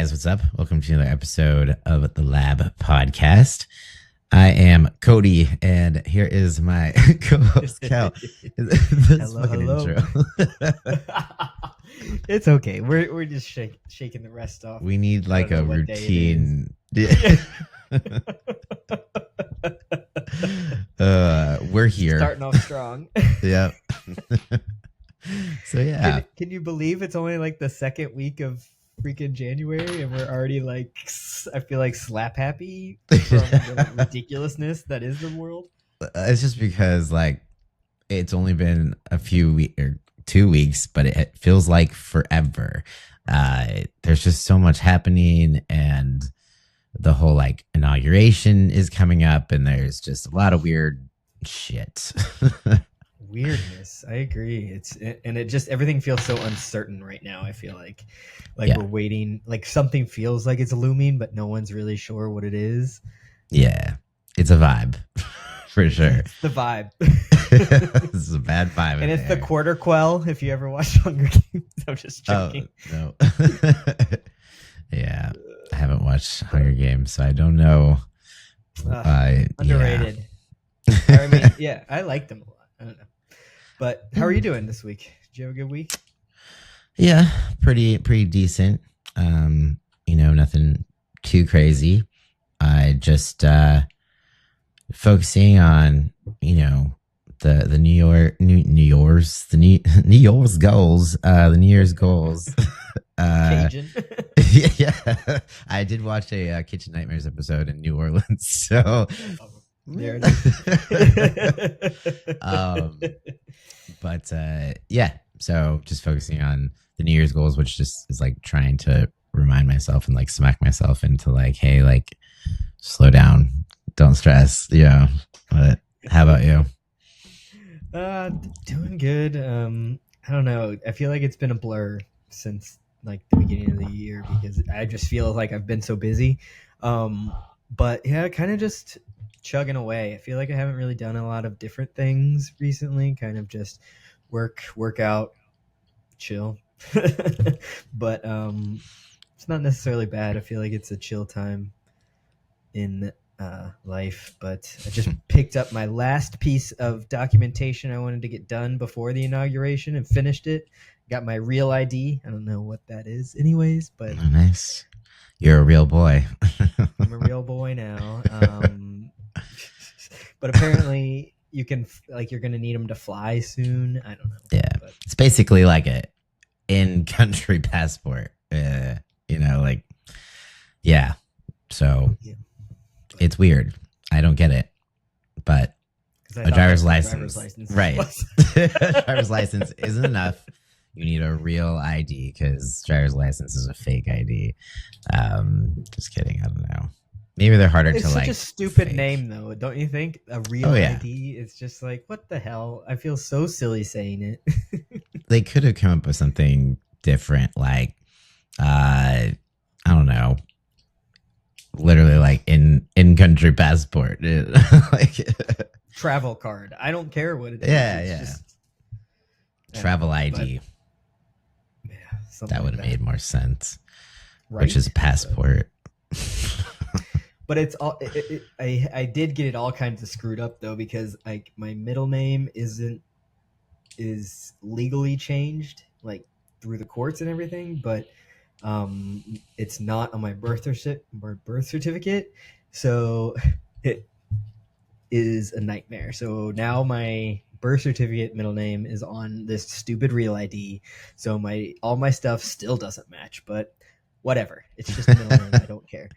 guys, what's up? Welcome to another episode of the Lab Podcast. I am Cody, and here is my co-host Kel. Hello. It's okay. We're just shaking the rest off. We need like a routine. We're here, starting off strong. Yeah. So yeah, can you believe it's only like the second week of freaking January and we're already like, I feel like slap happy from the ridiculousness that is the world? It's just because like it's only been a few weeks or 2 weeks, but it feels like forever. There's just so much happening, and the whole like inauguration is coming up, and there's just a lot of weird shit. Weirdness. I agree. It just everything feels so uncertain right now. I feel like Yeah. we're waiting, like something feels like it's looming, but no one's really sure what it is. Yeah, it's a vibe for sure. It's the vibe. This is a bad vibe, and it's the quarter quell. If you ever watched Hunger Games, I'm just joking. Oh, no. Yeah, I haven't watched Hunger Games, so I don't know. Underrated. Yeah. I mean, yeah, I like them a lot. I don't know. But how are you doing this week? Did you have a good week? Yeah, pretty decent. Nothing too crazy. I just focusing on, the New Year's goals. The New Year's goals. Cajun. Yeah. I did watch a Kitchen Nightmares episode in New Orleans, so there it is. But yeah, so just focusing on the New Year's goals, which just is like trying to remind myself and like smack myself into like, hey, like slow down, don't stress. Yeah. But how about you? Doing good. I don't know. I feel like it's been a blur since like the beginning of the year because I just feel like I've been so busy. But yeah, kind of just chugging away. I feel like I haven't really done a lot of different things recently. Kind of just work out, chill. But it's not necessarily bad. I feel like it's a chill time in life. But I just picked up my last piece of documentation I wanted to get done before the inauguration and finished it. Got my real ID. I don't know what that is anyways, but Oh, nice. You're a real boy. I'm a real boy now. But apparently you can, like, you're going to need them to fly soon. I don't know. Yeah. But It's basically like a in-country passport. Like, yeah. So yeah. it's weird. I don't get it. But 'Cause I a thought driver's that's license. what Right. was. Driver's license isn't enough. You need a real ID because driver's license is a fake ID. Just kidding. I don't know. Maybe they're harder It's to such like. a stupid fake. name, though, don't you think? A real Oh, yeah. ID. It's just like, what the hell? I feel so silly saying it. They could have come up with something different, like I don't know, literally like in country passport, like Travel card. I don't care what it is. Yeah, It's yeah. just- travel ID. yeah, something That would like have made more sense. right? Which is passport. But it's all. I did get it all kinds of screwed up though because like my middle name is legally changed like through the courts and everything, but it's not on my birth certificate, so it is a nightmare. So now my birth certificate middle name is on this stupid real ID, so all my stuff still doesn't match. But whatever, it's just a middle name. I don't care.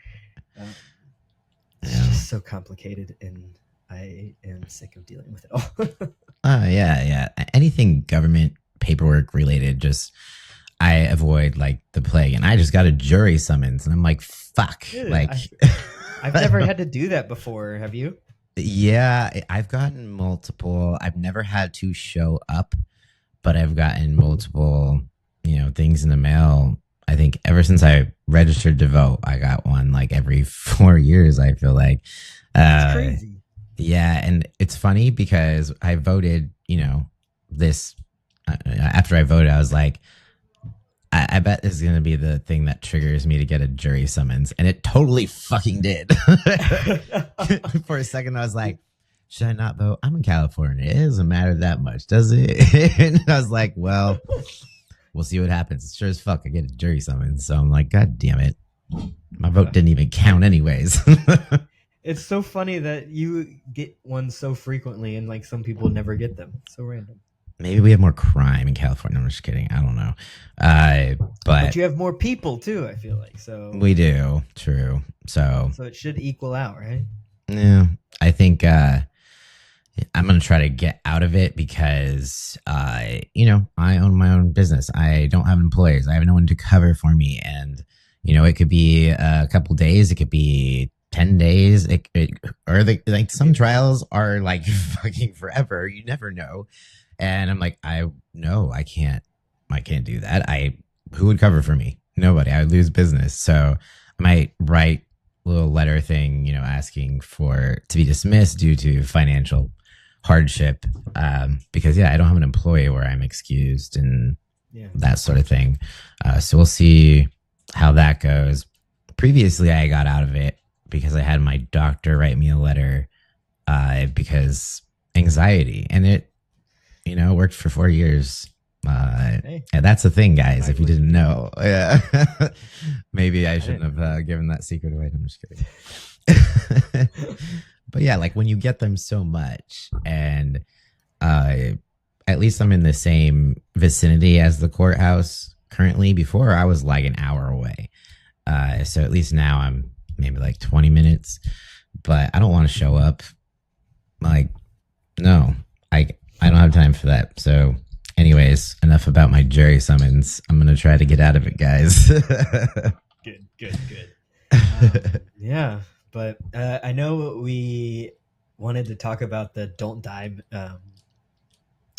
It's Yeah. just so complicated, and I am sick of dealing with it all. Yeah. Anything government paperwork related, just I avoid like the plague. And I just got a jury summons, and I'm like, fuck. Dude, like, I've never had to do that before. Have you? yeah, I've gotten multiple. I've never had to show up, but I've gotten multiple, things in the mail. I think ever since I registered to vote, I got one like every 4 years, I feel like. It's crazy. Yeah, and it's funny because I voted, this after I voted, I was like, I bet this is gonna be the thing that triggers me to get a jury summons, and it totally fucking did. For a second, I was like, "Should I not vote? I'm in California. It doesn't matter that much, does it?" And I was like, "Well, we'll see what happens." Sure as fuck, I get a jury summons. So I'm like, "God damn it, my vote didn't even count, anyways." It's so funny that you get one so frequently, and like some people never get them. So random. Maybe we have more crime in California. I'm just kidding. I don't know. Uh, But but you have more people too. I feel like we do. True. So so it should equal out, right? yeah, I think I'm gonna try to get out of it because I own my own business. I don't have employees. I have no one to cover for me, and it could be a couple days. It could be 10 days. Or like some trials are like fucking forever. You never know. And I'm like, I can't do that. Who would cover for me? Nobody. I would lose business. So I might write a little letter thing, asking for to be dismissed due to financial hardship. Because yeah, I don't have an employee where I'm excused and Yeah. that sort of thing. So we'll see how that goes. Previously, I got out of it because I had my doctor write me a letter because anxiety, and it worked for 4 years. Hey, And that's the thing, guys. might If you work. didn't know, yeah. Maybe I shouldn't didn't have given that secret away. I'm just kidding. But yeah, like when you get them so much, and uh, at least I'm in the same vicinity as the courthouse currently. Before, I was like an hour away. So at least now I'm maybe like 20 minutes. But I don't want to show up. Like, no, I don't have time for that. So, anyways, enough about my jury summons. I'm gonna try to get out of it, guys. Good, good, good. Yeah, but I know we wanted to talk about the Don't Die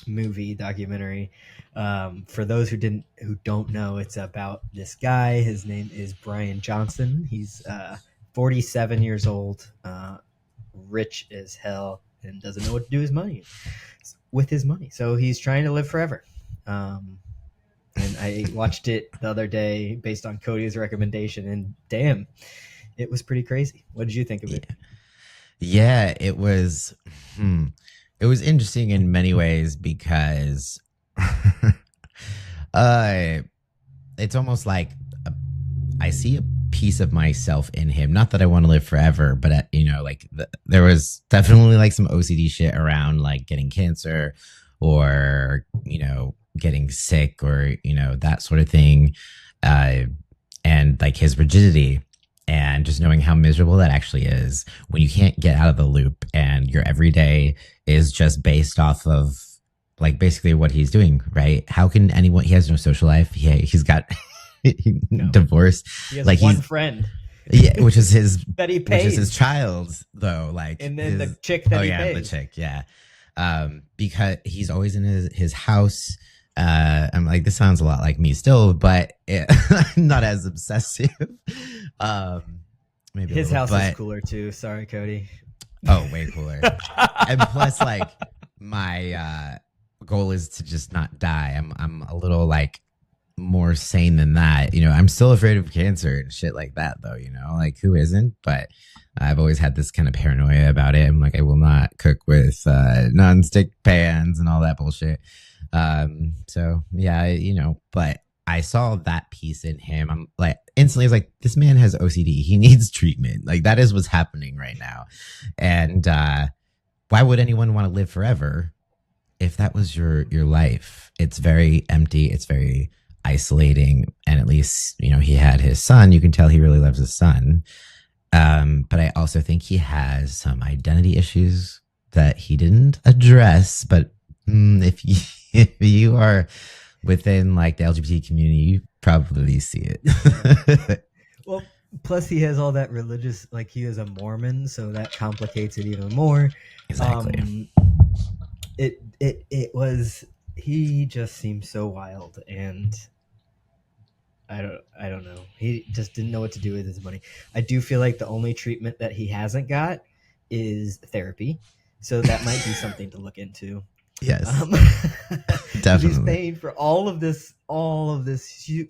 movie documentary. For those who don't know, it's about this guy. His name is Brian Johnson. He's 47 years old, rich as hell, and doesn't know what to do with his money. So he's trying to live forever. And I watched it the other day based on Cody's recommendation, and damn, it was pretty crazy. What did you think of Yeah, it? yeah, it was. It was interesting in many ways because, uh, it's almost like I see a piece of myself in him. Not that I want to live forever, but like there was definitely like some OCD shit around like getting cancer or getting sick or that sort of thing, uh, and like his rigidity. And just knowing how miserable that actually is when you can't get out of the loop and your everyday is just based off of like basically what he's doing, right? How can anyone? He has no social life. He's got No. divorced. He has Like one he's friend yeah, which is his that he which is his pays, child though. Like and then his the chick that oh he yeah, the pays. chick, yeah. Because he's always in his house. I'm like, this sounds a lot like me still, but not as obsessive. Um, maybe a His little, house is but cooler too. Sorry, Cody. oh, way cooler. And plus, like my goal is to just not die. I'm a little like more sane than that. I'm still afraid of cancer and shit like that, though. Like who isn't? But I've always had this kind of paranoia about it. I'm like, I will not cook with non-stick pans and all that bullshit. So yeah, but I saw that piece in him. I'm like instantly, I was like, this man has OCD. He needs treatment. Like that is what's happening right now. And why would anyone want to live forever if that was your life? It's very empty. It's very isolating. And at least he had his son. You can tell he really loves his son. But I also think he has some identity issues that he didn't address. But if you if you are within like the LGBT community, you probably see it. Well, plus he has all that religious, like he is a Mormon, so that complicates it even more. Exactly. It was, he just seemed so wild, and I don't know. He just didn't know what to do with his money. I do feel like the only treatment that he hasn't got is therapy, so that might be something to look into. Yes, Because he's definitely. paying for all of this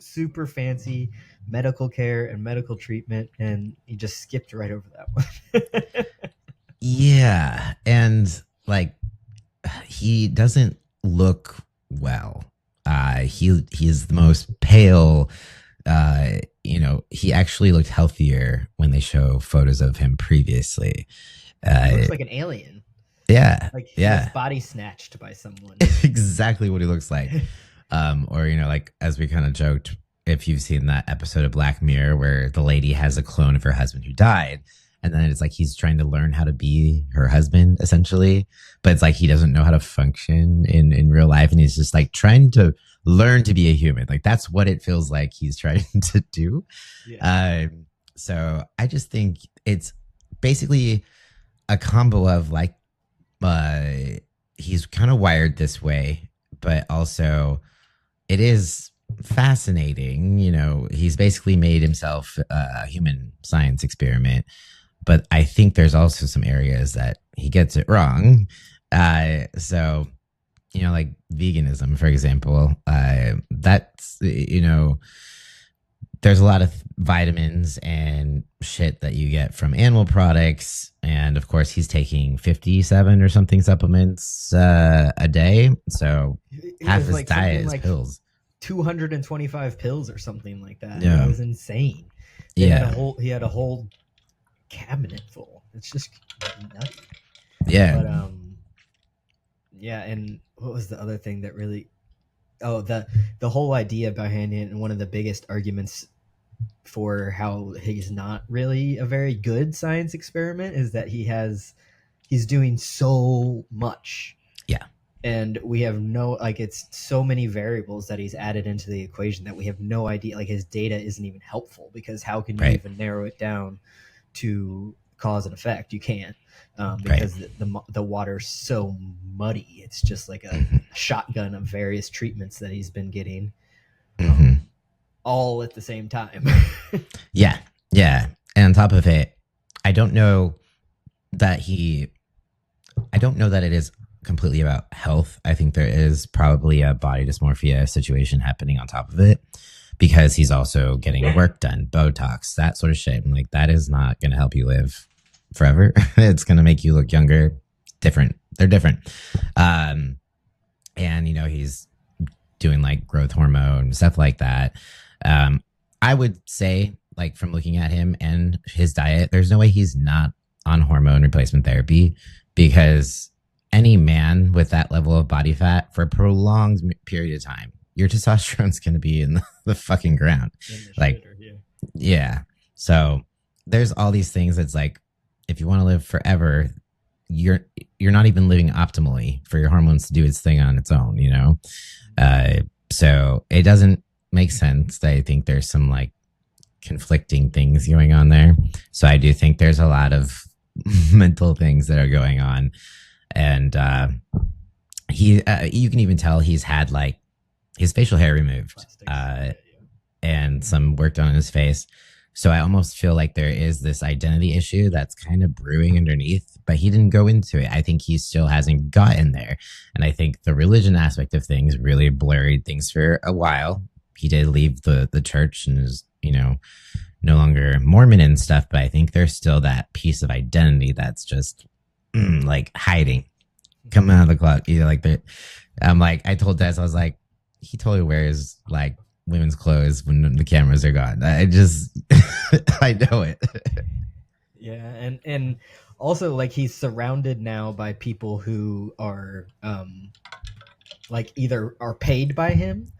super fancy medical care and medical treatment, and he just skipped right over that one. Yeah, and like he doesn't look well. He's the most pale. He actually looked healthier when they show photos of him previously. He Uh, looks like an alien, yeah, like he was yeah, body snatched by someone. exactly what he looks like. Or like as we kind of joked, if you've seen that episode of Black Mirror where the lady has a clone of her husband who died, and then it's like he's trying to learn how to be her husband essentially, but it's like he doesn't know how to function in real life, and he's just like trying to learn to be a human. Like that's what it feels like he's trying to do. Yeah. So I just think it's basically a combo of like uh he's kind of wired this way, but also it is fascinating. He's basically made himself a human science experiment, but I think there's also some areas that he gets it wrong. So, like veganism, for example, that's, there's a lot of vitamins and shit that you get from animal products. And of course, he's taking 57 or something supplements a day. So It half was his like diet something is like pills. 225 pills or something like that. It Yeah. was insane. Yeah. He had a whole cabinet full. It's just nuts. Yeah. But yeah, and what was the other thing that really oh the whole idea behind it, and one of the biggest arguments for how he's not really a very good science experiment is that he's doing so much, Yeah. and we have no, like, it's so many variables that he's added into the equation that we have no idea, like his data isn't even helpful, because how can you Right. even narrow it down to cause and effect? You can't, Right. because the water's so muddy. It's just like a Mm-hmm. shotgun of various treatments that he's been getting, Mm-hmm. um, all at the same time. Yeah. Yeah. And on top of it, I don't know that he, I don't know that it is completely about health. I think there is probably a body dysmorphia situation happening on top of it because he's also getting work done, Botox, that sort of shit. And like, that is not going to help you live forever. It's going to make you look younger, different. They're different. And, he's doing like growth hormone, stuff like that. Um, I would say, like, from looking at him and his diet, there's no way he's not on hormone replacement therapy because any man with that level of body fat for a prolonged period of time, your testosterone's going to be in the fucking ground. Like, Shitter, yeah. yeah. So there's all these things that's like, if you want to live forever, you're you're not even living optimally for your hormones to do its thing on its own. Uh, so it doesn't make sense. I think there's some like conflicting things going on there. So I do think there's a lot of mental things that are going on, and you can even tell he's had like his facial hair removed, and some work done on his face. So I almost feel like there is this identity issue that's kind of brewing underneath, but he didn't go into it. I think he still hasn't gotten there. And I think the religion aspect of things really blurred things for a while. He did leave the church and is, no longer Mormon and stuff, but I think there's still that piece of identity that's just like hiding, coming out of the closet. Like I'm like, I told Des, I was like, he totally wears like women's clothes when the cameras are gone. I just, I know it. Yeah, and also, like, he's surrounded now by people who are like either are paid by him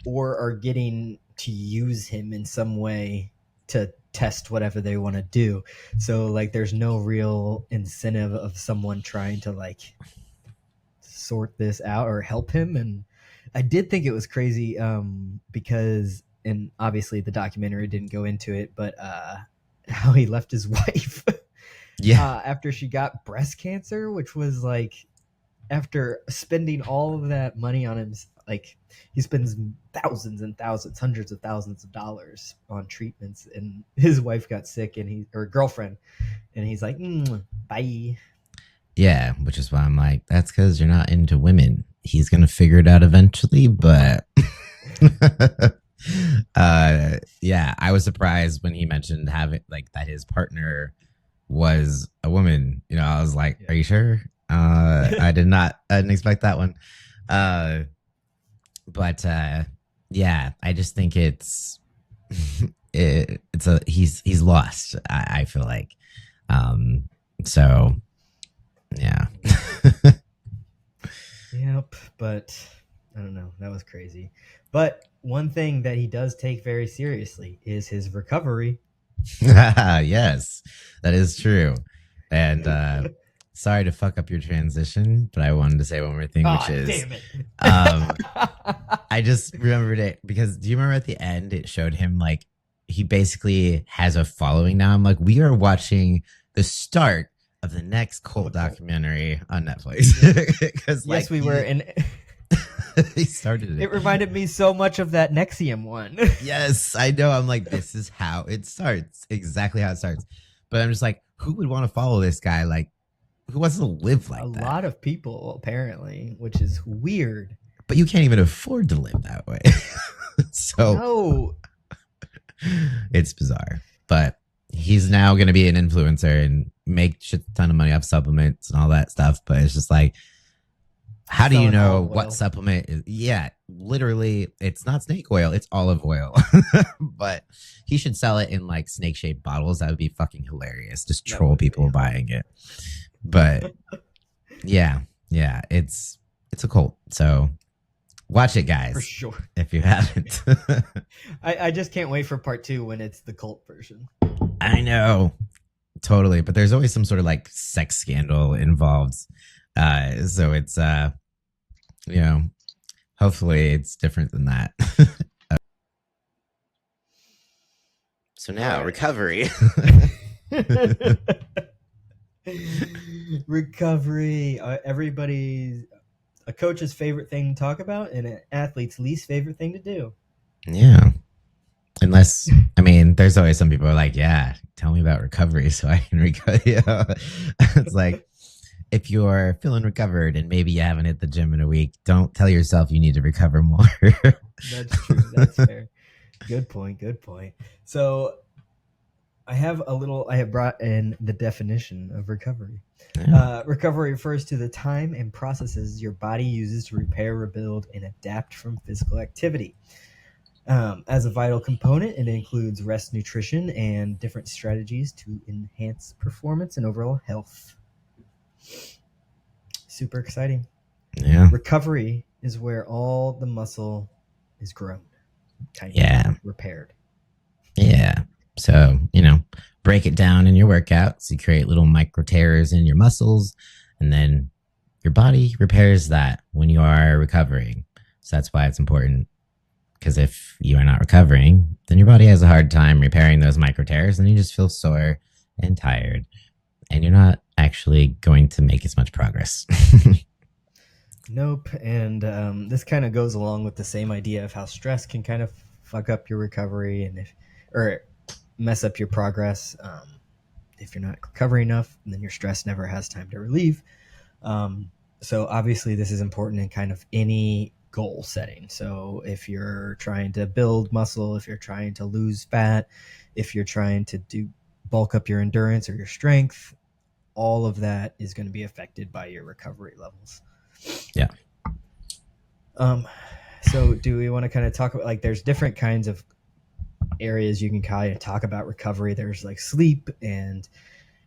or are getting to use him in some way to test whatever they want to do. So like there's no real incentive of someone trying to like sort this out or help him. And I did think it was crazy, because, and obviously the documentary didn't go into it, but how he left his wife Yeah. after she got breast cancer, which was like, after spending all of that money on him, like he spends thousands and thousands, hundreds of thousands of dollars on treatments, and his wife got sick, and or girlfriend, and he's like, bye. Yeah, which is why I'm like, that's because you're not into women. He's gonna figure it out eventually, but yeah, I was surprised when he mentioned having like that his partner was a woman. You know, I was like, Yeah. are you sure? I didn't expect that one. Uh, but yeah, I just think it's a he's lost. I feel like, um, so yeah. Yep, but I don't know. That was crazy. But one thing that he does take very seriously is his recovery. Yes, that is true. And sorry to fuck up your transition, but I wanted to say one more thing, which Ah, is damn it. um, I just remembered it because do you remember at the end it showed him like he basically has a following now? I'm like, we are watching the start of the next cult Okay. documentary on Netflix because Yes, like we were, and he started it it. reminded me so much of that Nexium one. Yes, I know. I'm like, this is how it starts. Exactly how it starts. But I'm just like, who would want to follow this guy? Like, who wants to live A like that? lot of people, apparently, which is weird. But you can't even afford to live that way. So No. it's bizarre. But he's now going to be an influencer and make shit ton of money off supplements and all that stuff. But it's just like, how do you Selling know olive what oil. supplement is? Yeah, literally, it's not snake oil, it's olive oil. But he should sell it in like snake shaped bottles. That would be fucking hilarious. Just That troll would people be. buying it. But yeah, yeah, it's a cult. So watch it, For guys, sure. if you haven't. I just can't wait for part 2 when it's the cult version. I know, totally. But there's always some sort of like sex scandal involved. So it's you know, hopefully it's different than that. So All now right. recovery. Recovery. Everybody's a coach's favorite thing to talk about and an athlete's least favorite thing to do. Yeah. Unless, I mean, there's always some people who are like, yeah, tell me about recovery so I can recover. You know? It's like, if you're feeling recovered and maybe you haven't hit the gym in a week, don't tell yourself you need to recover more. That's true. That's fair. Good point. Good point. So I have brought in the definition of recovery. Yeah. Recovery refers to the time and processes your body uses to repair, rebuild, and adapt from physical activity. As a vital component, it includes rest, nutrition, and different strategies to enhance performance and overall health. Super exciting. Yeah. Recovery is where all the muscle is grown, kind Yeah. of repaired. Yeah. So, you know, break it down in your workouts. You create little micro tears in your muscles, and then your body repairs that when you are recovering. So that's why it's important. Because if you are not recovering, then your body has a hard time repairing those micro tears, and you just feel sore and tired, and you're not actually going to make as much progress. Nope. And this kind of goes along with the same idea of how stress can kind of fuck up your recovery or mess up your progress. If you're not recovering enough, then your stress never has time to relieve. So obviously, this is important in kind of any goal setting. So if you're trying to build muscle, if you're trying to lose fat, if you're trying to bulk up your endurance or your strength, all of that is going to be affected by your recovery levels. Yeah. So do we want to kind of talk about, like, there's different kinds of areas you can kind of talk about recovery. There's like sleep and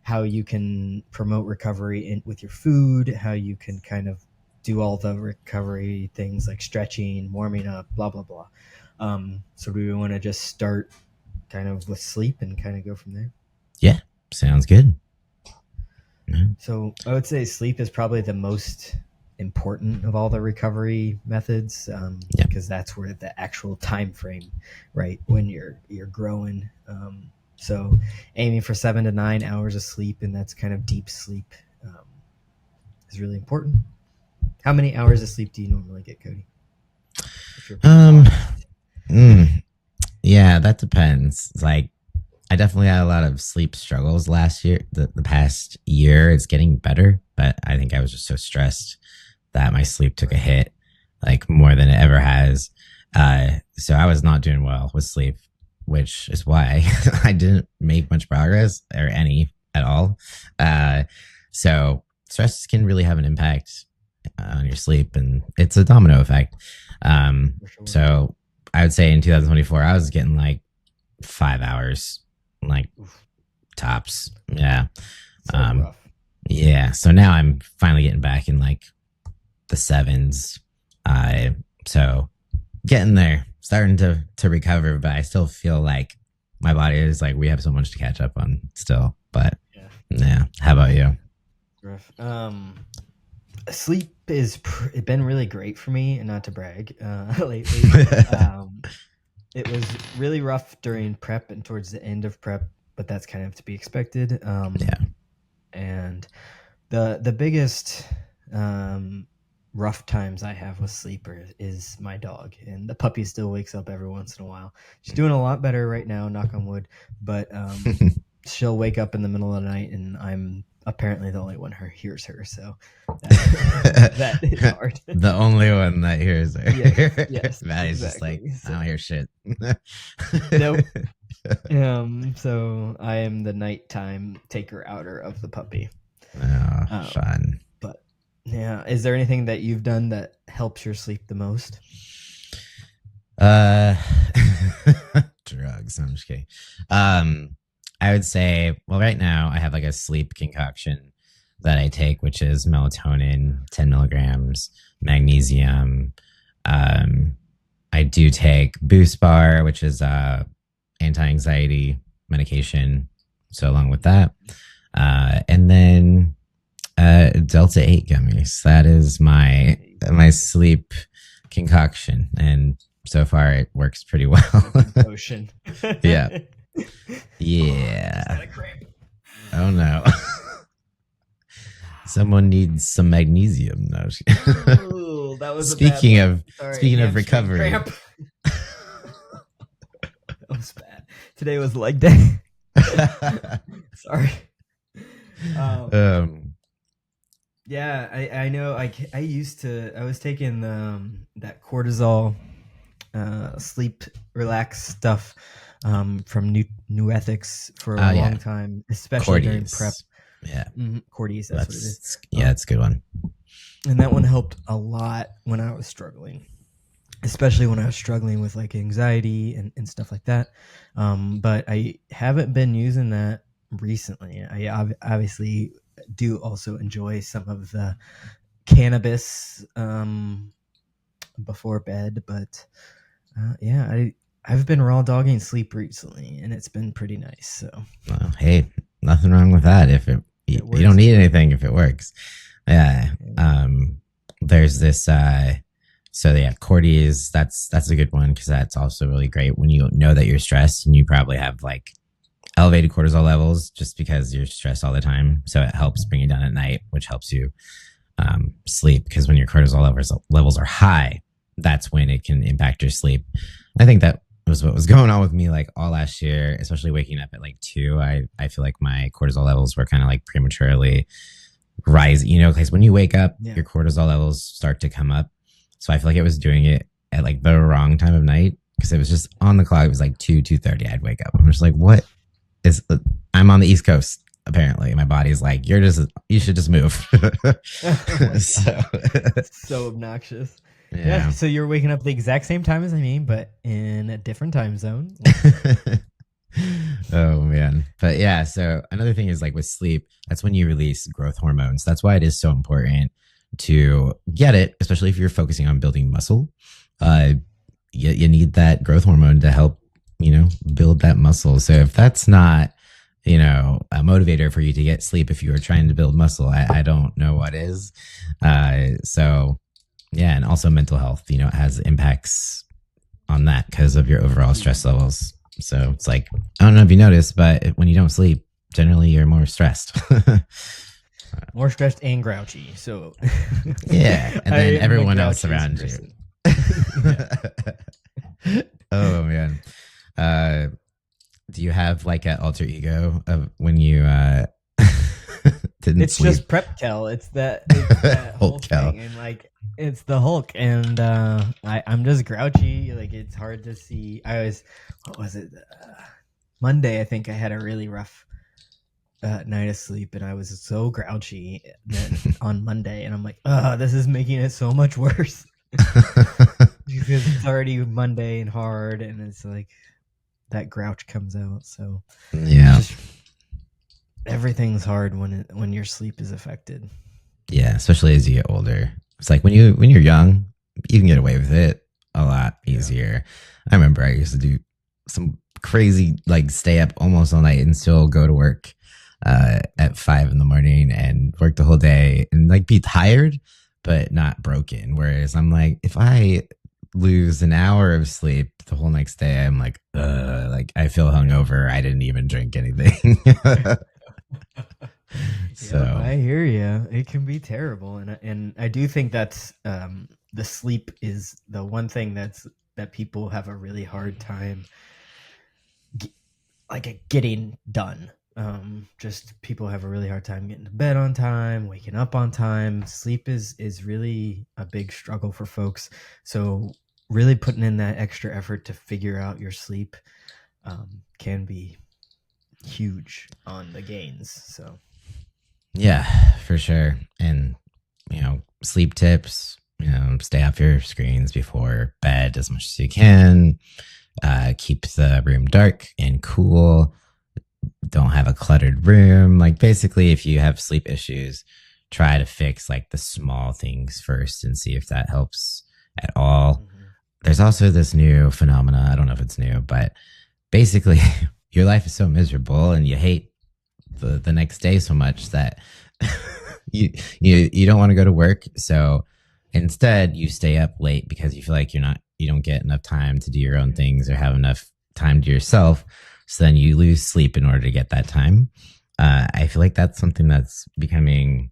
how you can promote recovery with your food, how you can kind of do all the recovery things like stretching, warming up, blah, blah, blah. So do we want to just start kind of with sleep and kind of go from there? Yeah. Sounds good. So I would say sleep is probably the most important of all the recovery methods, because that's where the actual time frame, right, when you're growing. So aiming for 7 to 9 hours of sleep, and that's kind of deep sleep, is really important. How many hours of sleep do you normally get, Cody? Yeah, that depends. It's like I definitely had a lot of sleep struggles last year. The past year, it's getting better, but I think I was just so stressed that my sleep took a hit, like more than it ever has. So I was not doing well with sleep, which is why I didn't make much progress or any at all. Uh, so stress can really have an impact on your sleep, and it's a domino effect. For sure. So I would say in 2024, I was getting like 5 hours, like Oof, tops. Yeah. so Um, rough. yeah. So now I'm finally getting back in like the sevens. So getting there, starting to recover, but I still feel like my body is like we have so much to catch up on still. But Yeah, yeah, how about you? rough. Sleep is been really great for me, and not to brag, lately. Um, it was really rough during prep and towards the end of prep, but that's kind of to be expected. Yeah. And the biggest rough times I have with sleeper is my dog, and the puppy still wakes up every once in a while. She's doing a lot better right now, knock on wood, but she'll wake up in the middle of the night, and I'm apparently the only one who hears her, so that is hard. The only one that hears her. Yes, Maddie's just like, exactly. I don't hear shit. Nope. So I am the nighttime taker outer of the puppy. Oh, Um, fun. but yeah, is there anything that you've done that helps your sleep the most? Uh, drugs. I'm just kidding. I would say, well, right now I have like a sleep concoction that I take, which is melatonin, 10 milligrams, magnesium. Um, I do take Boost Bar, which is anti-anxiety medication. So along with that, and then Delta 8 gummies. That is my sleep concoction, and so far it works pretty well. Ocean. Yeah. Oh, Yeah. got a cramp. Oh no. Someone needs some magnesium. No. Ooh, that was Speaking a bad of Sorry, speaking of hamstring recovery. cramp. That was bad. Today was leg day. Sorry. um Yeah, I know. I used to. I was taking that cortisol, sleep relax stuff, from New Ethics for a Oh, yeah. long time, especially during prep. Cordy's. Yeah. Cordy's, that's what it is. That's a good one. And that one helped a lot when I was struggling, especially when I was struggling with like anxiety and stuff like that. But I haven't been using that recently. I obviously do also enjoy some of the cannabis before bed, but yeah, I've been raw dogging sleep recently, and it's been pretty nice. So Well, hey, nothing wrong with that. If you works. don't need anything if it works. Yeah. There's this so yeah, Cordy's, that's a good one because that's also really great when you know that you're stressed and you probably have like elevated cortisol levels just because you're stressed all the time. So it helps bring you down at night, which helps you sleep, because when your cortisol levels are high, that's when it can impact your sleep. I think that was what was going on with me like all last year, especially waking up at like 2. I feel like my cortisol levels were kind of like prematurely rising, because when you wake up, Yeah. your cortisol levels start to come up. So I feel like it was doing it at like the wrong time of night because it was just on the clock. It was like 2:30. I'd wake up. I'm just like, what is? I'm on the East Coast. Apparently, my body's like, you should just move. Oh so, so obnoxious. yeah. Yeah, so you're waking up the exact same time as me, but in a different time zone. Oh man. But yeah, so another thing is like with sleep, that's when you release growth hormones. That's why it is so important to get it, especially if you're focusing on building muscle. You need that growth hormone to help, build that muscle. So if that's not, a motivator for you to get sleep, if you are trying to build muscle, I don't know what is. So yeah, and also mental health, it has impacts on that because of your overall stress levels. So it's like, I don't know if you noticed, but when you don't sleep, generally you're more stressed. More stressed and grouchy. So yeah, and then everyone else around you. Yeah. Oh man. Do you have like an alter ego of when you didn't It's sleep? just prep Kel. It's that whole Hulk Kel. thing, and like it's the Hulk, and I'm just grouchy. Like it's hard to see. I was what was it? Monday, I think I had a really rough night of sleep, and I was so grouchy then on Monday, and I'm like, this is making it so much worse because it's already Monday and hard, and it's like that grouch comes out. So Yeah. just everything's hard when your sleep is affected. Yeah, especially as you get older. It's like when you're young, you can get away with it a lot Yeah. easier. I remember I used to do some crazy like stay up almost all night and still go to work at 5 in the morning and work the whole day and like be tired but not broken. Whereas I'm like, if I lose an hour of sleep the whole next day, I'm like I feel hungover. I didn't even drink anything. Yep, So I hear you. It can be terrible, and I do think that's the sleep is the one thing that people have a really hard time getting done. Just people have a really hard time getting to bed on time, waking up on time. Sleep is really a big struggle for folks. So really putting in that extra effort to figure out your sleep can be huge on the gains. So yeah, for sure. And, sleep tips, stay off your screens before bed as much as you can. Keep the room dark and cool. Don't have a cluttered room. Like, basically, if you have sleep issues, try to fix like the small things first and see if that helps at all. mhm. There's also this new phenomena. I don't know if it's new, but basically, your life is so miserable and you hate the next day so much that you don't want to go to work. So instead, you stay up late because you feel like you don't get enough time to do your own things or have enough time to yourself. So then you lose sleep in order to get that time. I feel like that's something that's becoming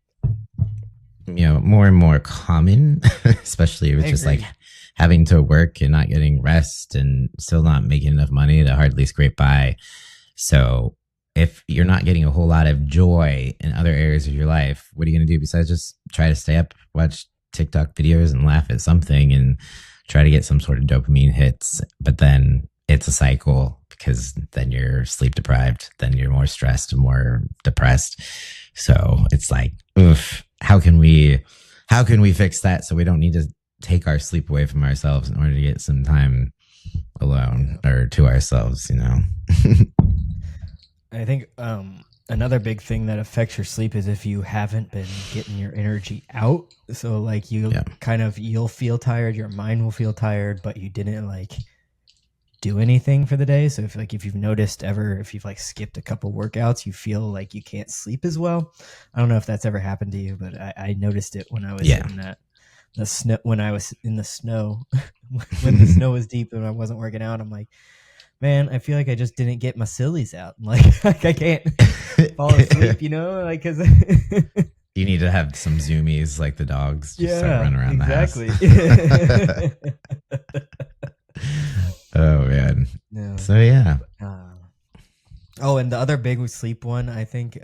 more and more common, especially with I just like agree. having to work and not getting rest and still not making enough money to hardly scrape by. So if you're not getting a whole lot of joy in other areas of your life, what are you going to do besides just try to stay up, watch TikTok videos and laugh at something and try to get some sort of dopamine hits? But then it's a cycle because then you're sleep deprived, then you're more stressed and more depressed. So it's like, oof, how can we fix that so we don't need to take our sleep away from ourselves in order to get some time alone or to ourselves? I think another big thing that affects your sleep is if you haven't been getting your energy out. So like Yeah. you'll feel tired, your mind will feel tired, but you didn't like do anything for the day. So if you've noticed if you've like skipped a couple workouts, you feel like you can't sleep as well. I don't know if that's ever happened to you, but I noticed it when I was Yeah. in the snow when I was in the snow when the snow was deep and I wasn't working out. I'm like, man, I feel like I just didn't get my sillies out. Like I can't fall asleep, like because You need to have some zoomies like the dogs just start yeah, running around the house. exactly. Oh man. No. So yeah. Oh, and the other big sleep one, I think,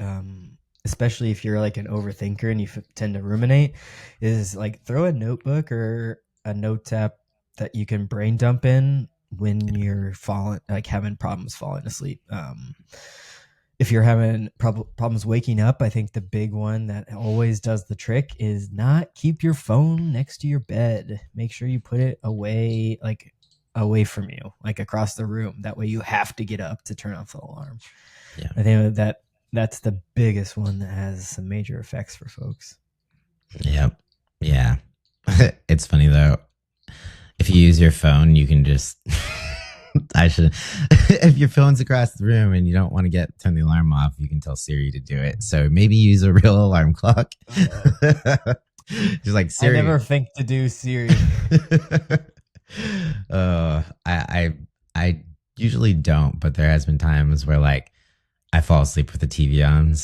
especially if you're like an overthinker and you tend to ruminate, is like throw a notebook or a notes app that you can brain dump in when you're having problems falling asleep. If you're having problems waking up, I think the big one that always does the trick is not keep your phone next to your bed. Make sure you put it away from you, like across the room. That way you have to get up to turn off the alarm. Yeah. I think that's the biggest one that has some major effects for folks. Yep. Yeah. It's funny though. If you use your phone, you can just I should if your phone's across the room and you don't want to turn the alarm off, you can tell Siri to do it. So maybe use a real alarm clock. Just like Siri. I never think to do Siri. I usually don't, but there has been times where like I fall asleep with the TV on,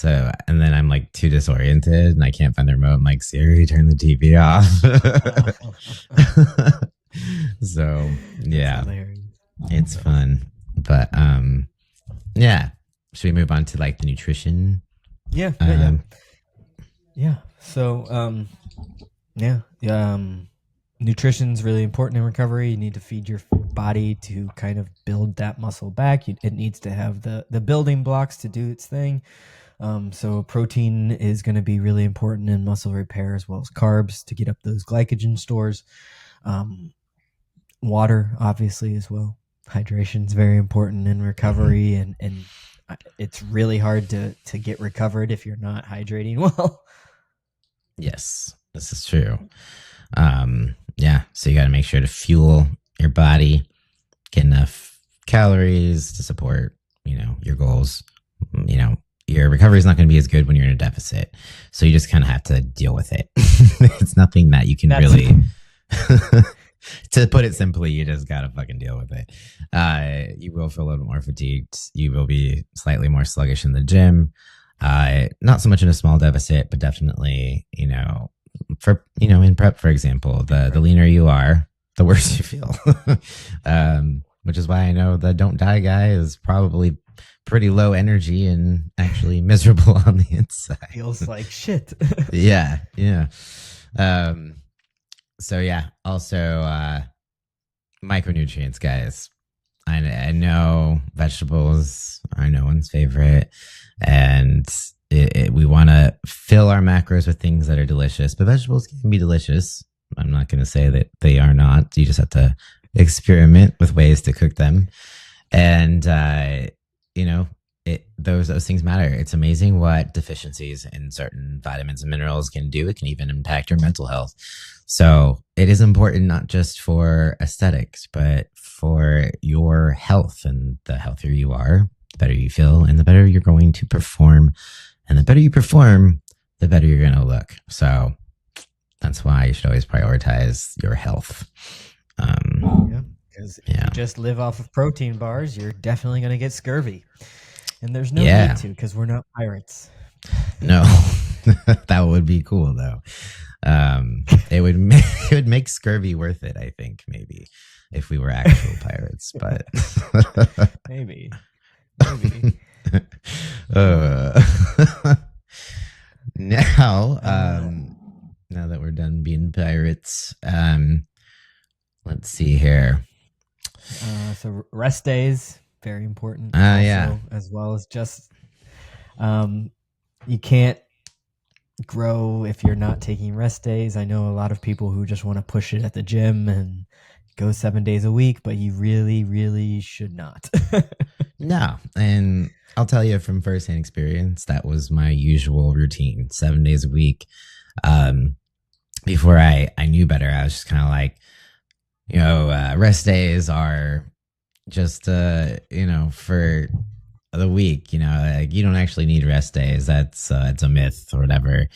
and then I'm like too disoriented and I can't find the remote. I'm like, Siri, turn the TV off. So yeah, it's fun. But Yeah. Should we move on to like the nutrition? Yeah, yeah, yeah, Um, yeah. So, yeah, nutrition's really important in recovery. You need to feed your body to kind of build that muscle back. It needs to have the building blocks to do its thing. So protein is going to be really important in muscle repair, as well as carbs to get up those glycogen stores. Um, Water, obviously, as well. Hydration is very important in mhm. recovery, and it's really hard to get recovered if you're not hydrating well. Yes, this is true. Yeah. So you got to make sure to fuel your body, get enough calories to support, your goals. Your recovery is not going to be as good when you're in a deficit. So you just kind of have to deal with it. It's nothing that you can That's really, to put it simply, you just got to fucking deal with it. You will feel a little more fatigued. You will be slightly more sluggish in the gym. Not so much in a small deficit, but definitely, in prep, for example, the leaner you are, the worse you feel. Which is why I know the don't die guy is probably pretty low energy and actually miserable on the inside. feels like shit. Yeah, yeah. Um, so yeah, also micronutrients, guys. I know vegetables are no one's favorite, and we want to fill our macros with things that are delicious, but vegetables can be delicious. I'm not going to say that they are not. You just have to experiment with ways to cook them, and you know, those things matter. It's amazing what deficiencies in certain vitamins and minerals can do. It can even impact your mental health. So it is important not just for aesthetics, but for your health. And the healthier you are, the better you feel, and the better you're going to perform. And the better you perform, the better you're going to look. So that's why you should always prioritize your health. Yeah, because if Yeah. you just live off of protein bars, you're definitely going to get scurvy. And there's no need Yeah. to, because we're not pirates. No, that would be cool though. It would make scurvy worth it. I think maybe if we were actual pirates, but Maybe. Maybe. uh, now, Uh, now that we're done being pirates, let's see here. so rest days, very important Yeah, also, as well as just um, you can't grow if you're not taking rest days. I know a lot of people who just want to push it at the gym and go 7 days a week, but you really, really should not. no, and I'll tell you from firsthand experience, that was my usual routine, 7 days a week. Um, Before I knew better, I was just kind of like, rest days are just for the week. Like you don't actually need rest days. That's it's a myth or whatever.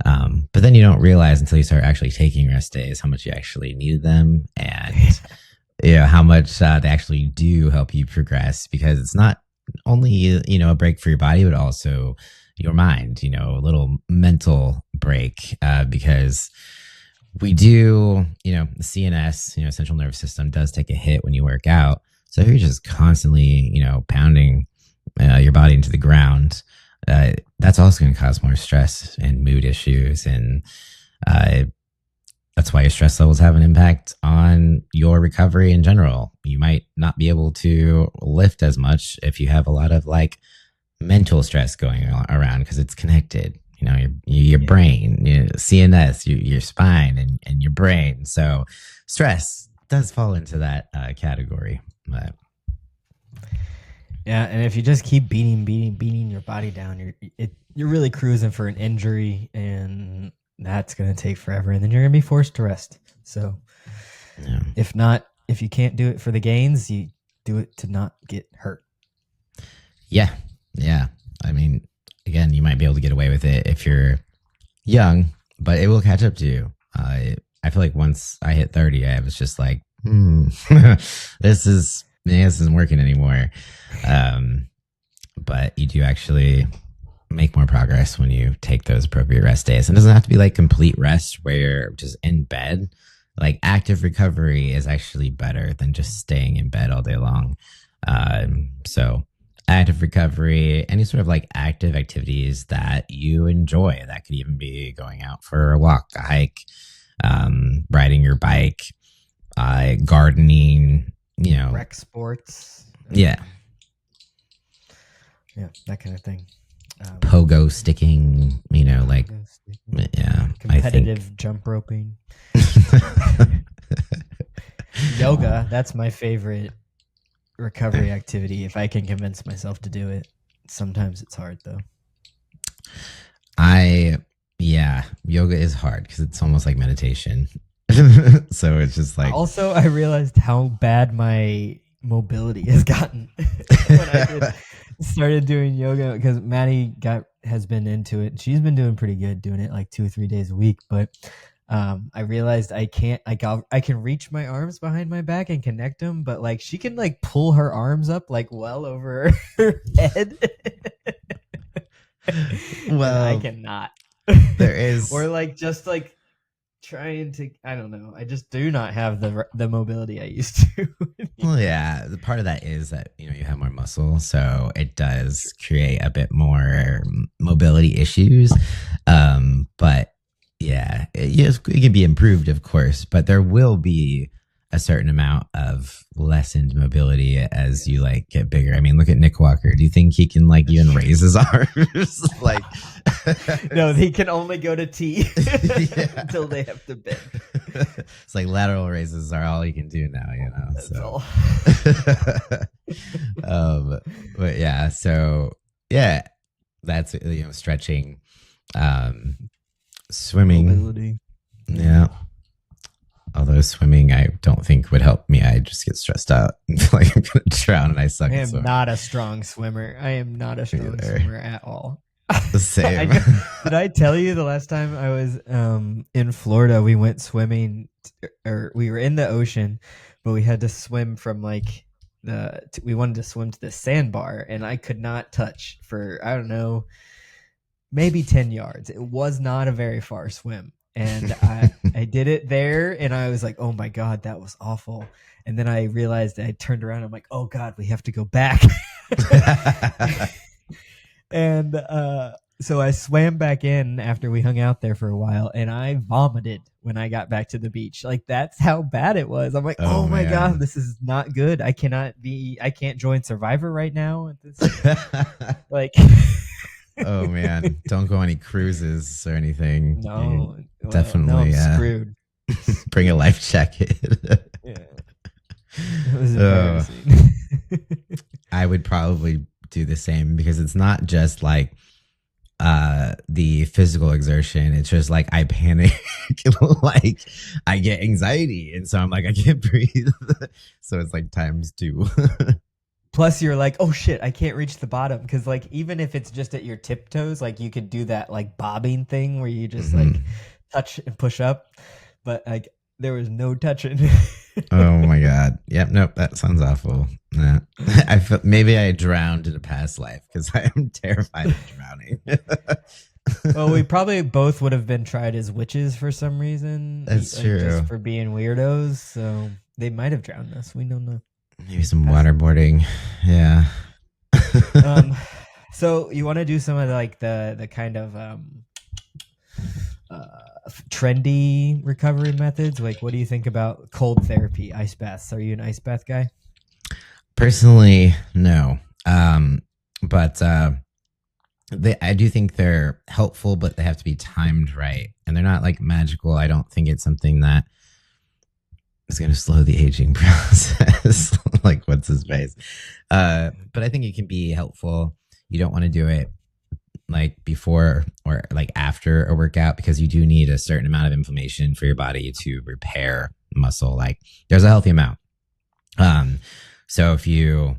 But then you don't realize until you start actually taking rest days how much you actually need them, and how much they actually do help you progress, because it's not only a break for your body, but also your mind. A little mental break, because we do, the CNS, central nervous system does take a hit when you work out. So if you're just constantly, pounding your body into the ground, that's also going to cause more stress and mood issues. And uh, that's why your stress levels have an impact on your recovery in general. You might not be able to lift as much if you have a lot of like mental stress going around, because it's connected. Your Yeah. brain, CNS, your spine, and your brain. So stress does fall into that category. But Yeah, and if you just keep beating your body down, you're really cruising for an injury, and that's gonna take forever, and then you're gonna be forced to rest. So, yeah, if you can't do it for the gains, you do it to not get hurt. yeah, yeah. I mean, again, you might be able to get away with it if you're young, but it will catch up to you. I feel like once I hit 30, I was just like, this isn't working anymore. Um, but you do actually make more progress when you take those appropriate rest days. And it doesn't have to be like complete rest where you're just in bed. Like active recovery is actually better than just staying in bed all day long. So active recovery, any sort of like active activities that you enjoy. That could even be going out for a walk, a hike, riding your bike, gardening, Rec sports. Yeah. Yeah, that kind of thing. Pogo sticking, like, yeah. Competitive jump roping. Yoga, that's my favorite recovery activity if I can convince myself to do it. Sometimes it's hard though. Yoga is hard because it's almost like meditation. So it's just like. Also, I realized how bad my mobility has gotten when I started doing yoga, because Maddie has been into it. She's been doing pretty good, doing it like 2 or 3 days a week. But I realized I can't. I can reach my arms behind my back and connect them, but like she can like pull her arms up like well over her head. Well, I cannot. There is, or like just like trying to. I don't know. I just do not have the mobility I used to. Well, yeah, the part of that is that you have more muscle, so it does create a bit more mobility issues. But yeah, it can be improved, of course, but there will be a certain amount of lessened mobility as you like get bigger. I mean, look at Nick Walker. Do you think he can like even raise his arms? Like, no, he can only go to T until they have to bend. It's like lateral raises are all he can do now, That's so. all. But yeah, so yeah, that's stretching, swimming. Mobility. Yeah. Although swimming, I don't think would help me. I just get stressed out and feel like I'm going to drown, and I suck at swimming. Not a strong swimmer. I am not a strong swimmer at all. The same. Did I tell you the last time I was in Florida, we went swimming, or we were in the ocean, but we had to swim from like we wanted to swim to the sandbar, and I could not touch for, I don't know, maybe 10 yards. It was not a very far swim. And I did it there, and I was like, oh my God, that was awful. And then I realized I turned around. I'm like, oh God, we have to go back. And so I swam back in after we hung out there for a while, and I vomited when I got back to the beach. Like, that's how bad it was. I'm like, oh my God, this is not good. I can't join Survivor right now. Like... Oh man, don't go any cruises or anything. No, definitely. No, I'm screwed. Bring a life jacket. Yeah, it was embarrassing. I would probably do the same, because it's not just like the physical exertion. It's just like I panic, like I get anxiety, and so I'm like I can't breathe. So it's like times 2. Plus, you're like, oh shit, I can't reach the bottom, because like even if it's just at your tiptoes, like you could do that like bobbing thing where you just like touch and push up, but like there was no touching. Oh my God! Yep, nope, that sounds awful. Nah. I feel maybe I drowned in a past life, because I am terrified of drowning. Well, we probably both would have been tried as witches for some reason. That's true. Just for being weirdos, so they might have drowned us. We don't know. Maybe some waterboarding. Yeah. So you want to do some of like the kind of trendy recovery methods? Like, what do you think about cold therapy, ice baths? Are you an ice bath guy? Personally, no. But I do think they're helpful, but they have to be timed right, and they're not like magical. I don't think it's something that is going to slow the aging process. Like, what's his face? But I think it can be helpful. You don't want to do it like before or like after a workout, because you do need a certain amount of inflammation for your body to repair muscle. Like, there's a healthy amount. So if you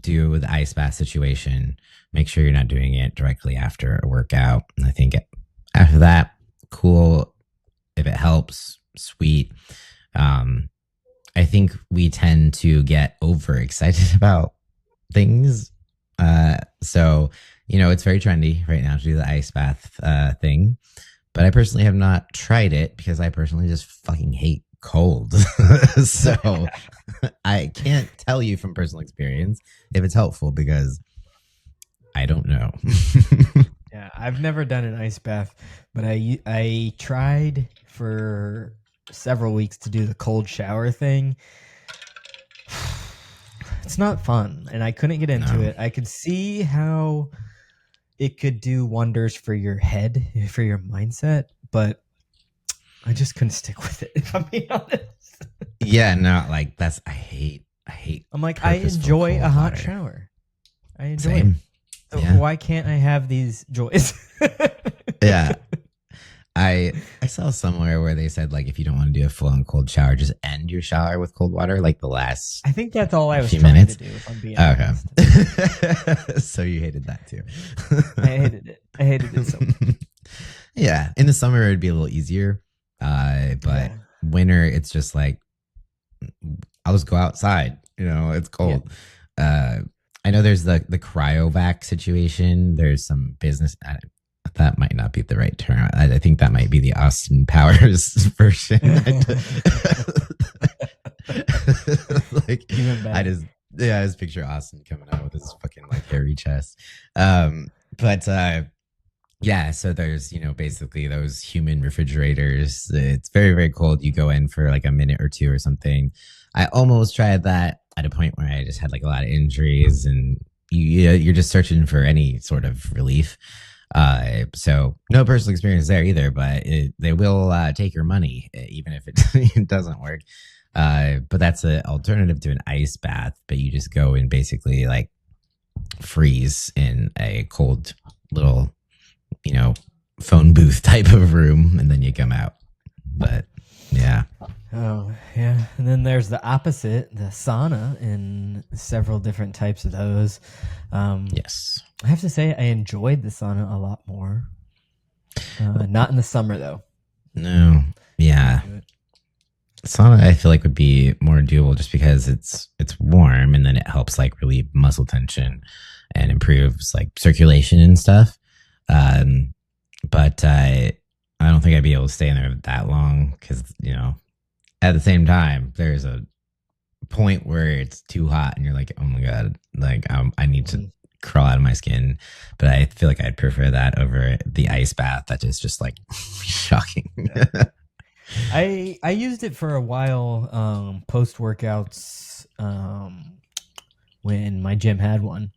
do the ice bath situation, make sure you're not doing it directly after a workout. And I think after that, cool. If it helps, sweet. I think we tend to get overexcited about things. So, it's very trendy right now to do the ice bath thing. But I personally have not tried it, because I personally just fucking hate cold. So I can't tell you from personal experience if it's helpful, because I don't know. Yeah, I've never done an ice bath, but I tried for several weeks to do the cold shower thing. It's not fun, and I couldn't get into it. I could see how it could do wonders for your head, for your mindset, but I just couldn't stick with it, if I'm being honest. Yeah, no, like I hate. I'm like, I enjoy a hot shower. I enjoy it. So why can't I have these joys? Yeah. I saw somewhere where they said, like, if you don't want to do a full-on cold shower, just end your shower with cold water, like the last. I think that's all I was trying to do, if I'm being honest. Okay. So you hated that too. I hated it so much. Yeah. In the summer, it would be a little easier. But winter, it's just like, I'll just go outside. It's cold. Yeah. I know there's the cryovac situation. There's some business. That might not be the right term. I think that might be the Austin Powers version. Like, I just picture Austin coming out with his fucking like hairy chest. Yeah, so there's, basically those human refrigerators. It's very, very cold. You go in for like a minute or two or something. I almost tried that at a point where I just had like a lot of injuries, and you're just searching for any sort of relief. So no personal experience there either, but they will take your money even if it doesn't work. But that's an alternative to an ice bath, but you just go and basically like freeze in a cold little, phone booth type of room, and then you come out. But yeah. Oh, yeah. And then there's the opposite, the sauna, and several different types of those. Yes. I have to say I enjoyed the sauna a lot more. Not in the summer, though. No. Yeah. Sauna, I feel like, would be more doable just because it's warm, and then it helps like relieve muscle tension and improves like circulation and stuff. But I don't think I'd be able to stay in there that long because, at the same time, there's a point where it's too hot and you're like, oh my God, like I need to crawl out of my skin. But I feel like I'd prefer that over the ice bath. That is just like shocking. I used it for a while post workouts when my gym had one.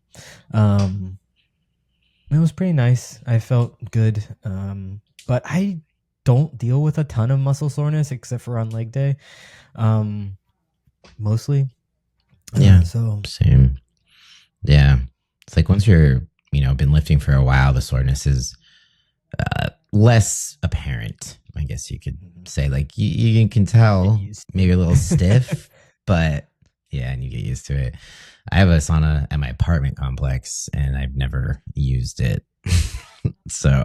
It was pretty nice. I felt good. But I don't deal with a ton of muscle soreness except for on leg day. Mostly. Yeah. So same. Yeah. It's like once you're, been lifting for a while, the soreness is less apparent. I guess you could say, like, you can tell maybe a little stiff, but yeah, and you get used to it. I have a sauna at my apartment complex and I've never used it. So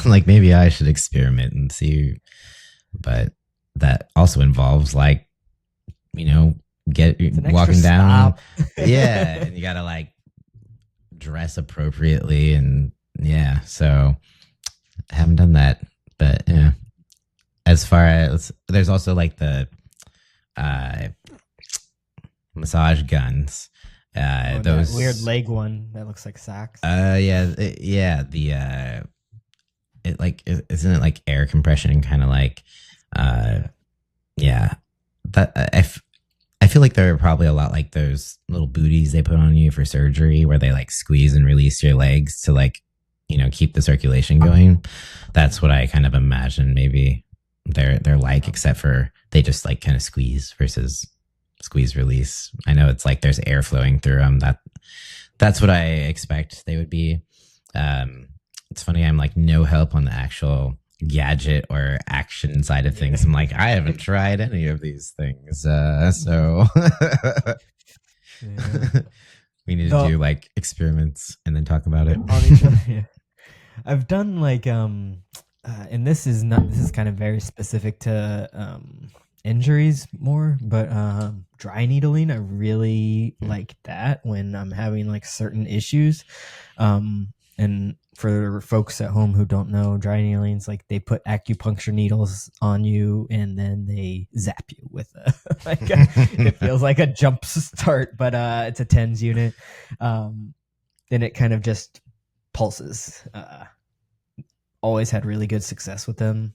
like maybe I should experiment and see, but that also involves like, walking down. Yeah. And you got to like dress appropriately. And yeah, so I haven't done that, but yeah, as far as there's also like the, massage guns. Those weird leg one that looks like socks. It like isn't it like air compression and kind of like that I feel like they're probably a lot like those little booties they put on you for surgery where they like squeeze and release your legs to like keep the circulation going. That's what I kind of imagine maybe they're like, except for they just like kind of squeeze versus squeeze release. I know it's like there's air flowing through them. That's what I expect they would be. It's funny, I'm like no help on the actual gadget or action side of things. I'm like, I haven't tried any of these things, so we need to do like experiments and then talk about it. I've done like and this is kind of very specific to injuries more, but dry needling, I really like that when I'm having like certain issues. And for folks at home who don't know, dry needling is like they put acupuncture needles on you and then they zap you with it feels like a jump start, but it's a TENS unit. then it kind of just pulses. Always had really good success with them.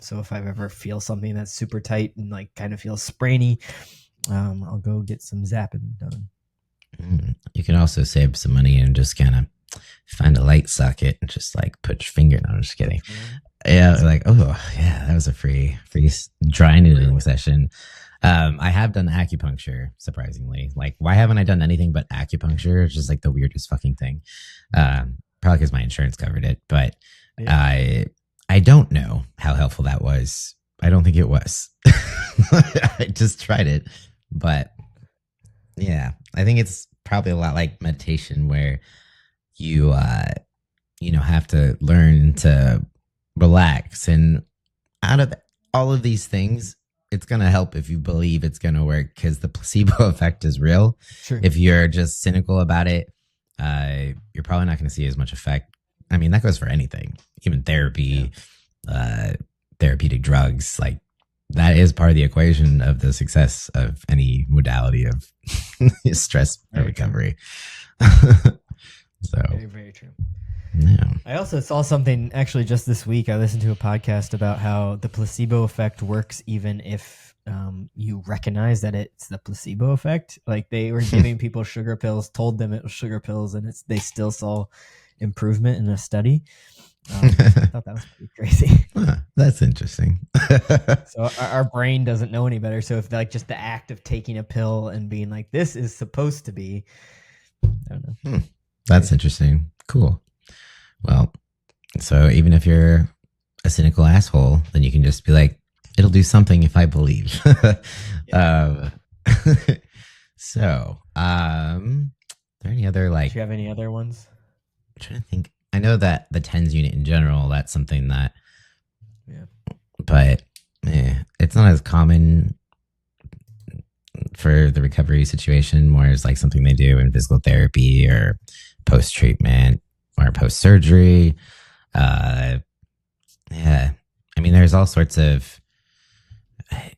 So if I ever feel something that's super tight and like kind of feels sprainy, I'll go get some zapping done. You can also save some money and just kind of find a light socket and just like put your finger. No, I'm just kidding. Yeah, like, oh yeah, that was a free dry needling session. I have done acupuncture, surprisingly. Like, why haven't I done anything but acupuncture? It's just like the weirdest fucking thing. Probably because my insurance covered it, but I don't know how helpful that was. I don't think it was. I just tried it, but yeah, I think it's probably a lot like meditation, where you have to learn to relax, and out of all of these things, it's going to help if you believe it's going to work, because the placebo effect is real. Sure. If you're just cynical about it, you're probably not going to see as much effect. I mean, that goes for anything, even therapy, therapeutic drugs. Like, that is part of the equation of the success of any modality of stress recovery. So very, very true. Yeah. I also saw something actually just this week. I listened to a podcast about how the placebo effect works even if you recognize that it's the placebo effect. Like, they were giving people sugar pills, told them it was sugar pills, and they still saw improvement in a study. I thought that was pretty crazy. That's interesting. So our brain doesn't know any better. So if like just the act of taking a pill and being like, this is supposed to be, I don't know. That's interesting. Cool. Well, so even if you're a cynical asshole, then you can just be like, it'll do something if I believe. So, are there any other like? Do you have any other ones? I'm trying to think. I know that the TENS unit in general, that's something that, but it's not as common for the recovery situation, more as like something they do in physical therapy or post-treatment or post-surgery. I mean, there's all sorts of,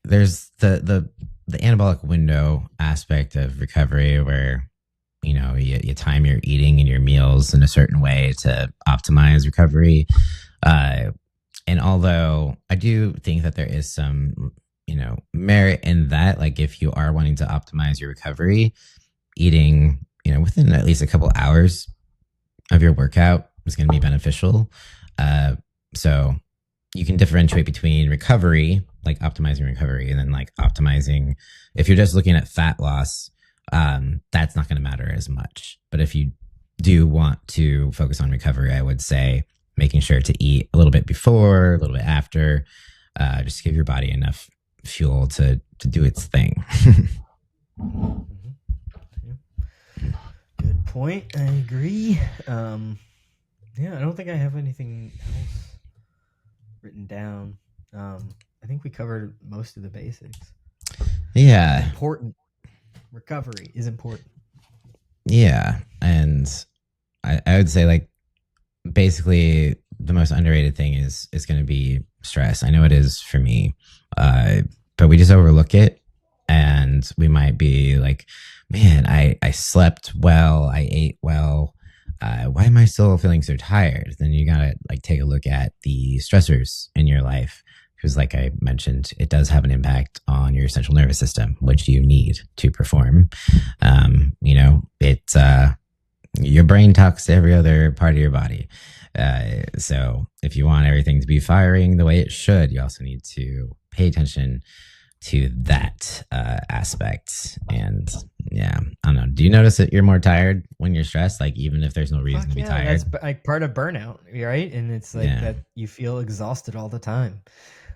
there's the anabolic window aspect of recovery, where you time your eating and your meals in a certain way to optimize recovery. And although I do think that there is some, merit in that, like if you are wanting to optimize your recovery, eating, within at least a couple hours of your workout is going to be beneficial. So you can differentiate between recovery, like optimizing recovery, and then like optimizing, if you're just looking at fat loss, that's not going to matter as much. But if you do want to focus on recovery, I would say making sure to eat a little bit before, a little bit after, just to give your body enough fuel to do its thing. Good point. I agree. I don't think I have anything else written down. I think we covered most of the basics. Yeah. Important. Recovery is important. Yeah. And I would say, like, basically the most underrated thing is going to be stress. I know it is for me, but we just overlook it, and we might be like, man, I slept well, I ate well, why am I still feeling so tired? Then you gotta like take a look at the stressors in your life, because like I mentioned, it does have an impact on your central nervous system, which you need to perform. Your brain talks to every other part of your body. So if you want everything to be firing the way it should, you also need to pay attention to that aspect. And yeah, I don't know. Do you notice that you're more tired when you're stressed? Like, even if there's no reason to be tired? That's like part of burnout, right? And it's like that you feel exhausted all the time.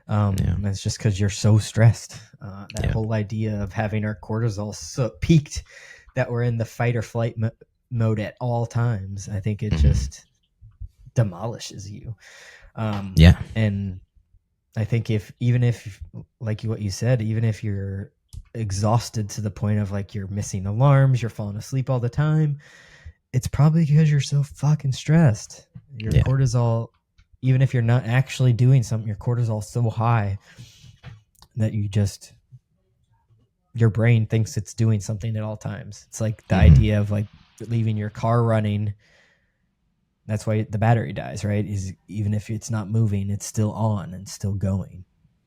It's just because you're so stressed. That whole idea of having our cortisol so peaked that we're in the fight or flight mode at all times, I think it just demolishes you. And I think even if like what you said, even if you're exhausted to the point of like you're missing alarms, you're falling asleep all the time, it's probably because you're so fucking stressed. Your cortisol, even if you're not actually doing something, your cortisol's so high that your brain thinks it's doing something at all times. It's like the idea of like leaving your car running, that's why the battery dies, right? Is even if it's not moving, it's still on and still going.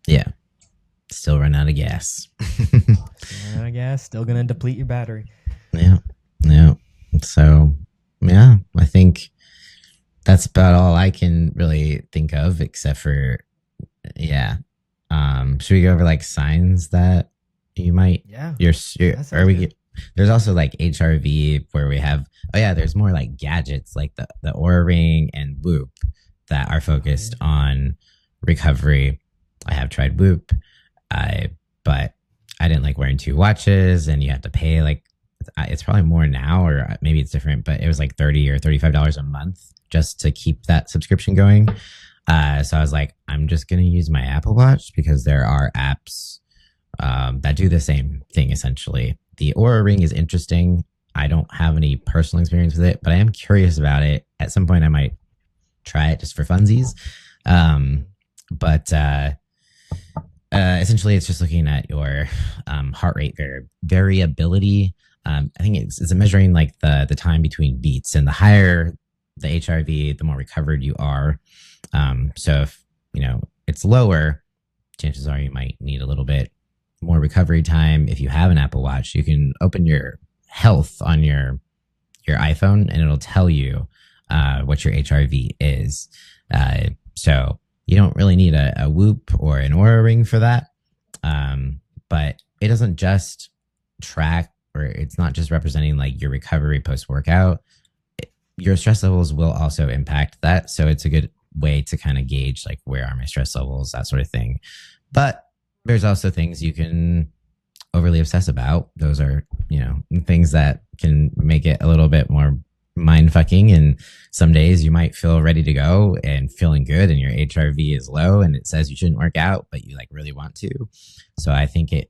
Yeah. Still run out of gas. Still run out of gas, still going to deplete your battery. Yeah. Yeah. So, yeah, I think that's about all I can really think of, except for, yeah. Should we go over like signs that you might, Yeah. you're That or sounds we good. get, there's also like HRV where we have, oh yeah, there's more like gadgets like the Aura Ring and Whoop that are focused on recovery. I have tried Whoop, I, but I didn't like wearing two watches and you have to pay like, it's probably more now or maybe it's different, but it was like 30 or $35 a month just to keep that subscription going. So I was like, I'm just going to use my Apple Watch because there are apps that do the same thing essentially. The Aura Ring is interesting. I don't have any personal experience with it, but I am curious about it. At some point, I might try it just for funsies. But essentially, it's just looking at your heart rate variability. I think it's measuring like the time between beats, and the higher the HRV, the more recovered you are. So if it's lower, chances are you might need a little bit more recovery time. If you have an Apple Watch, you can open your health on your iPhone, and it'll tell you what your HRV is. So you don't really need a Whoop or an Aura Ring for that. But it doesn't just track, or it's not just representing like your recovery post workout. Your stress levels will also impact that. So it's a good way to kind of gauge like where are my stress levels, that sort of thing. But there's also things you can overly obsess about. Those are, things that can make it a little bit more mind fucking. And some days you might feel ready to go and feeling good, and your HRV is low and it says you shouldn't work out, but you like really want to. So I think it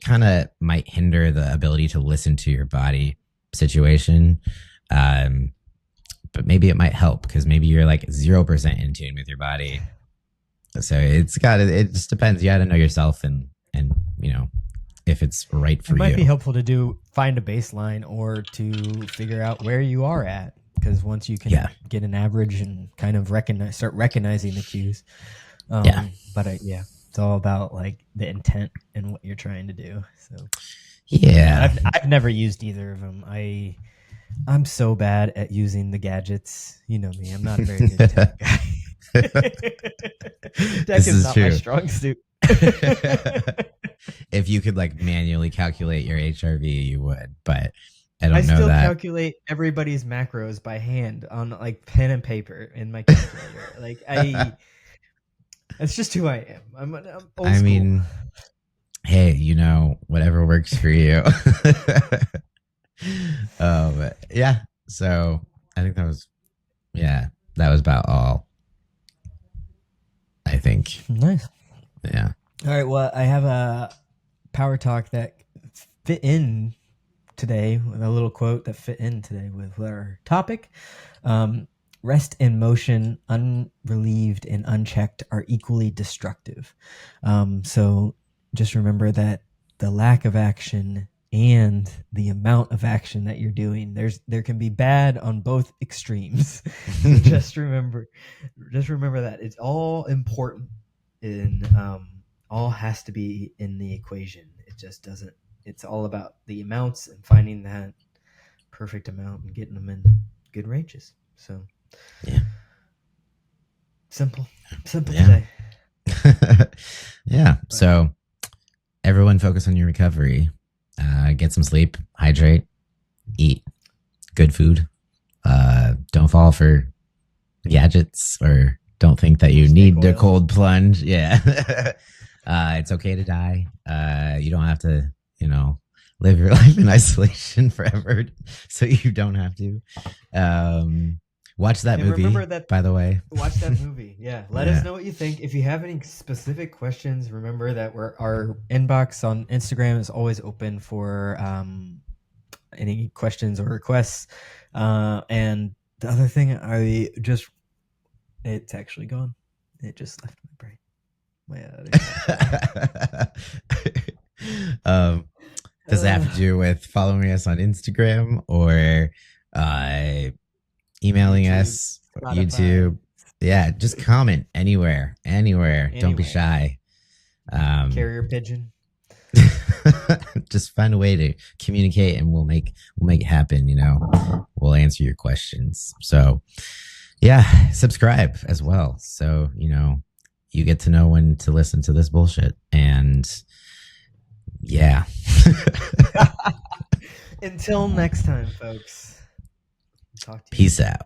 kind of might hinder the ability to listen to your body situation. But maybe it might help because maybe you're like 0% in tune with your body. So it just depends. You got to know yourself and if it's right for you. It might be helpful to find a baseline or to figure out where you are at, because once you can get an average and kind of start recognizing the cues. But it's all about like the intent and what you're trying to do. So I've never used either of them. I'm so bad at using the gadgets. You know me. I'm not a very good tech guy. Tech is not my strong suit. If you could like manually calculate your HRV, you would, but I don't know that. I still calculate everybody's macros by hand on like pen and paper in my calculator. Like that's just who I am. I'm old school. I mean, hey, whatever works for you. Yeah. So I think that was about all. I think. Nice. Yeah. All right. Well, I have a power talk that fit in today with a little quote that fit in today with our topic. Rest and motion, unrelieved and unchecked, are equally destructive. So just remember that the lack of action and the amount of action that you're doing, there can be bad on both extremes. So just remember that it's all important in all has to be in the equation. It just doesn't. It's all about the amounts and finding that perfect amount and getting them in good ranges. So simple today. Yeah. So everyone focus on your recovery. Get some sleep, hydrate, eat good food. Don't fall for gadgets, or don't think that you need the cold plunge. Yeah. It's okay to die. You don't have to, live your life in isolation forever. So you don't have to. Watch that movie, by the way. Watch that movie. Yeah. Let us know what you think. If you have any specific questions, remember that our inbox on Instagram is always open for any questions or requests. And the other thing, it's actually gone. It just left my brain. Does it have to do with following us on Instagram, or uh, emailing YouTube, us, Spotify, YouTube. Yeah, just comment anywhere. Don't be anywhere. shy. Carrier pigeon. Just find a way to communicate, and we'll make it happen. We'll answer your questions. So, yeah, subscribe as well. So you get to know when to listen to this bullshit. And yeah. Until next time, folks. Talk to you. Peace out.